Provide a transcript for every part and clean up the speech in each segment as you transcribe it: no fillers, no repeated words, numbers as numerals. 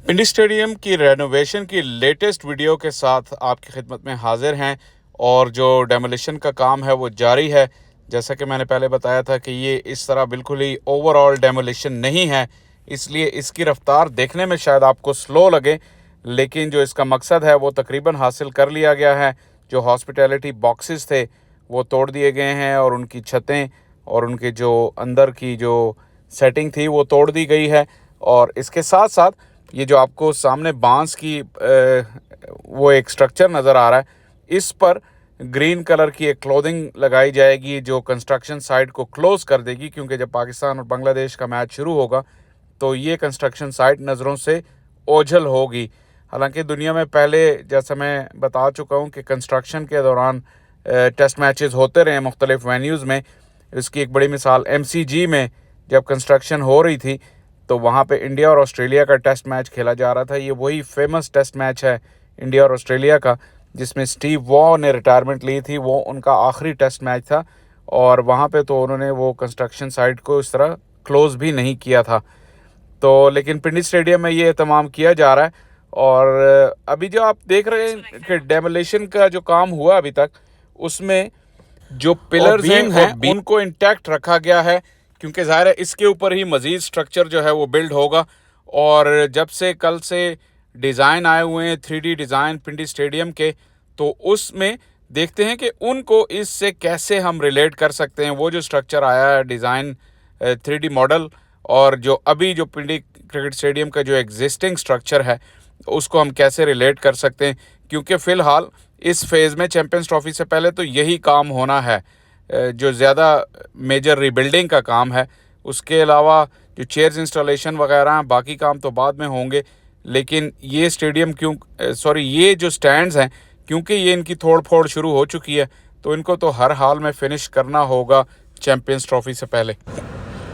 पिंडी stadium की renovation की latest video के साथ आपकी खिदमत में हाजिर हैं। और जो डेमोलिशन का काम है वो जारी है। जैसा कि मैंने पहले बताया था कि ये इस तरह बिल्कुल ही ओवरऑल डेमोलिशन नहीं है, इसलिए इसकी रफ्तार देखने में शायद आपको स्लो लगे, लेकिन जो इसका मकसद है वो तकरीबन हासिल कर लिया गया है। जो हॉस्पिटैलिटी बॉक्सेस थे वो तोड़ दिए गए हैं और उनकी छतें और उनके जो अंदर की जो सेटिंग थी वो तोड़ दी गई है। और इसके साथ साथ ये जो आपको सामने बांस की वो एक स्ट्रक्चर नज़र आ रहा है, इस पर ग्रीन कलर की एक क्लोथिंग लगाई जाएगी जो कंस्ट्रक्शन साइट को क्लोज़ कर देगी, क्योंकि जब पाकिस्तान और बांग्लादेश का मैच शुरू होगा तो ये कंस्ट्रक्शन साइट नज़रों से ओझल होगी। हालांकि दुनिया में पहले, जैसा मैं बता चुका हूँ, कि कंस्ट्रक्शन के दौरान टेस्ट मैचेस होते रहे मुख्तलिफ वेन्यूज़ में। इसकी एक बड़ी मिसाल MCG में जब कंस्ट्रक्शन हो रही थी तो वहाँ पे इंडिया और ऑस्ट्रेलिया का टेस्ट मैच खेला जा रहा था। ये वही फेमस टेस्ट मैच है इंडिया और ऑस्ट्रेलिया का जिसमें स्टीव वॉ ने रिटायरमेंट ली थी। वो उनका आखिरी टेस्ट मैच था और वहाँ पे तो उन्होंने वो कंस्ट्रक्शन साइट को इस तरह क्लोज़ भी नहीं किया था। तो लेकिन पिंडी स्टेडियम में ये एहतमाम किया जा रहा है। और अभी जो आप देख रहे हैं कि डेमोलिशन का जो काम हुआ अभी तक, उसमें जो पिलर्स हैं उनको इंटैक्ट रखा गया है, क्योंकि ज़ाहिर है इसके ऊपर ही मज़ीद स्ट्रक्चर जो है वो बिल्ड होगा। और जब से कल से डिज़ाइन आए हुए हैं 3D डिज़ाइन पिंडी स्टेडियम के, तो उसमें देखते हैं कि उनको इससे कैसे हम रिलेट कर सकते हैं। वो जो स्ट्रक्चर आया है डिज़ाइन 3D मॉडल, और जो अभी जो पिंडी क्रिकेट स्टेडियम का जो एग्जिस्टिंग स्ट्रक्चर है उसको हम कैसे रिलेट कर सकते हैं, क्योंकि फ़िलहाल इस फेज़ में चैम्पियंस ट्रॉफी से पहले तो यही काम होना है। जो ज़्यादा मेजर रीबिल्डिंग का काम है, उसके अलावा जो चेयर्स इंस्टॉलेशन वगैरह हैं, बाकी काम तो बाद में होंगे। लेकिन ये स्टेडियम ये जो स्टैंड्स हैं, क्योंकि ये इनकी तोड़ फोड़ शुरू हो चुकी है, तो इनको तो हर हाल में फिनिश करना होगा चैम्पियंस ट्रॉफी से पहले।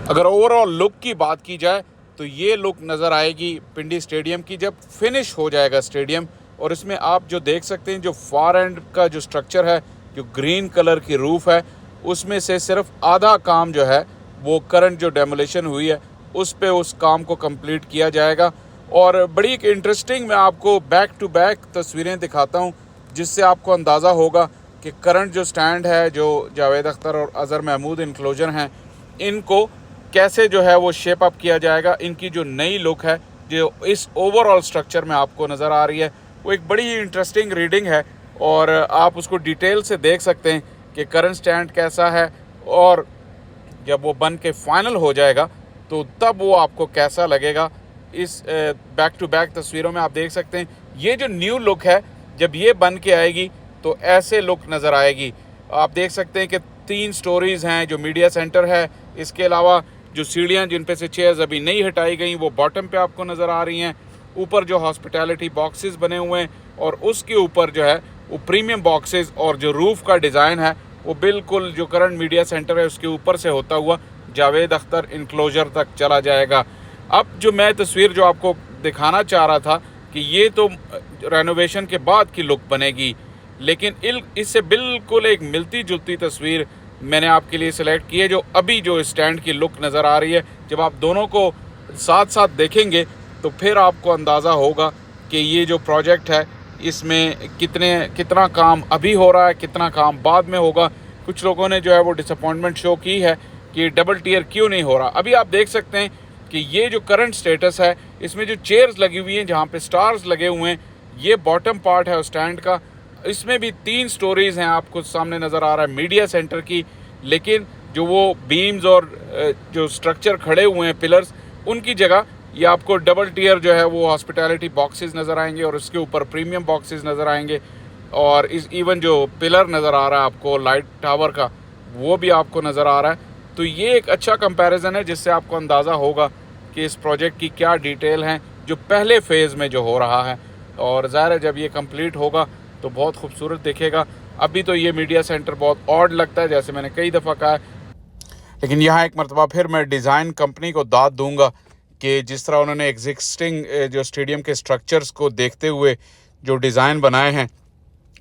अगर ओवरऑल लुक की बात की जाए तो ये लुक नज़र आएगी पिंडी स्टेडियम की जब फिनिश हो जाएगा स्टेडियम। और इसमें आप जो देख सकते हैं, जो फार एंड का जो स्ट्रक्चर है, जो ग्रीन कलर की रूफ़ है, उसमें से सिर्फ आधा काम जो है वो करंट जो डेमोलिशन हुई है उस पे उस काम को कंप्लीट किया जाएगा। और बड़ी एक इंटरेस्टिंग मैं आपको बैक टू बैक तस्वीरें दिखाता हूँ, जिससे आपको अंदाज़ा होगा कि करंट जो स्टैंड है, जो जावेद अख्तर और अज़हर महमूद इनक्लोजर हैं, इनको कैसे जो है वो शेप अप किया जाएगा। इनकी जो नई लुक है जो इस ओवरऑल स्ट्रक्चर में आपको नज़र आ रही है, वो एक बड़ी ही इंटरेस्टिंग रीडिंग है। और आप उसको डिटेल से देख सकते हैं कि करंट स्टैंड कैसा है, और जब वो बन के फाइनल हो जाएगा तो तब वो आपको कैसा लगेगा। इस बैक टू बैक तस्वीरों में आप देख सकते हैं ये जो न्यू लुक है, जब ये बन के आएगी तो ऐसे लुक नज़र आएगी। आप देख सकते हैं कि 3 स्टोरीज़ हैं, जो मीडिया सेंटर है, इसके अलावा जो सीढ़ियाँ जिन पे से चेयर्स अभी नहीं हटाई गई वो बॉटम पे आपको नज़र आ रही हैं। ऊपर जो हॉस्पिटैलिटी बॉक्सेस बने हुए हैं और उसके ऊपर जो है वो प्रीमियम बॉक्सेस, और जो रूफ़ का डिज़ाइन है वो बिल्कुल जो करंट मीडिया सेंटर है उसके ऊपर से होता हुआ जावेद अख्तर इनक्लोजर तक चला जाएगा। अब जो मैं तस्वीर जो आपको दिखाना चाह रहा था कि ये तो रेनोवेशन के बाद की लुक बनेगी, लेकिन इससे बिल्कुल एक मिलती जुलती तस्वीर मैंने आपके लिए सिलेक्ट की है, जो अभी जो स्टैंड की लुक नज़र आ रही है। जब आप दोनों को साथ साथ देखेंगे तो फिर आपको अंदाज़ा होगा कि ये जो प्रोजेक्ट है इसमें कितना काम अभी हो रहा है, कितना काम बाद में होगा। कुछ लोगों ने जो है वो डिसअपॉइंटमेंट शो की है कि डबल टियर क्यों नहीं हो रहा। अभी आप देख सकते हैं कि ये जो करंट स्टेटस है, इसमें जो चेयर्स लगी हुई हैं जहाँ पे स्टार्स लगे हुए हैं, ये बॉटम पार्ट है स्टैंड का। इसमें भी 3 स्टोरीज़ हैं, आपको सामने नज़र आ रहा है मीडिया सेंटर की, लेकिन जो वो बीम्स और जो स्ट्रक्चर खड़े हुए हैं पिलर्स, उनकी जगह ये आपको डबल टियर जो है वो हॉस्पिटैलिटी बॉक्सेस नज़र आएंगे और उसके ऊपर प्रीमियम बॉक्सेस नज़र आएंगे। और इस इवन जो पिलर नज़र आ रहा है आपको लाइट टावर का, वो भी आपको नज़र आ रहा है। तो ये एक अच्छा कंपैरिजन है जिससे आपको अंदाज़ा होगा कि इस प्रोजेक्ट की क्या डिटेल हैं जो पहले फ़ेज़ में जो हो रहा है। और ज़ाहिर है जब ये कंप्लीट होगा तो बहुत खूबसूरत दिखेगा। अभी तो ये मीडिया सेंटर बहुत ऑड लगता है, जैसे मैंने कई दफ़ा कहा है, लेकिन यहाँ एक मरतबा फिर मैं डिज़ाइन कंपनी को दाद दूंगा कि जिस तरह उन्होंने एग्जिस्टिंग जो स्टेडियम के स्ट्रक्चर्स को देखते हुए जो डिज़ाइन बनाए हैं,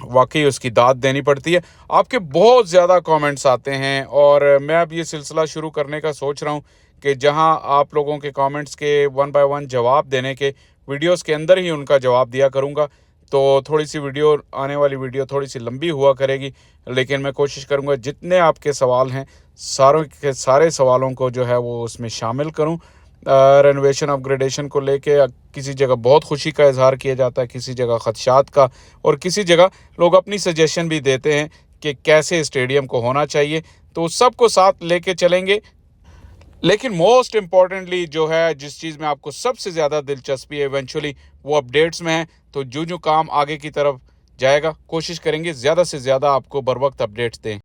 वाकई उसकी दाद देनी पड़ती है। आपके बहुत ज़्यादा कमेंट्स आते हैं और मैं अब ये सिलसिला शुरू करने का सोच रहा हूँ कि जहां आप लोगों के कमेंट्स के 1 बाय 1 जवाब देने के वीडियोस के अंदर ही उनका जवाब दिया करूँगा। तो थोड़ी सी वीडियो आने वाली वीडियो थोड़ी सी लंबी हुआ करेगी, लेकिन मैं कोशिश करूँगा जितने आपके सवाल हैं सारों के सारे सवालों को जो है वो उसमें शामिल करूँ। रेनोवेशन अपग्रेडेशन को लेके किसी जगह बहुत खुशी का इजहार किया जाता है, किसी जगह खदशात का, और किसी जगह लोग अपनी सजेशन भी देते हैं कि कैसे स्टेडियम को होना चाहिए। तो सबको साथ लेके चलेंगे। लेकिन मोस्ट इम्पॉर्टेंटली जो है, जिस चीज़ में आपको सबसे ज़्यादा दिलचस्पी है इवेंचुअली, वो अपडेट्स में है। तो जो काम आगे की तरफ जाएगा, कोशिश करेंगे ज़्यादा से ज़्यादा आपको बर वक्त अपडेट्स दें।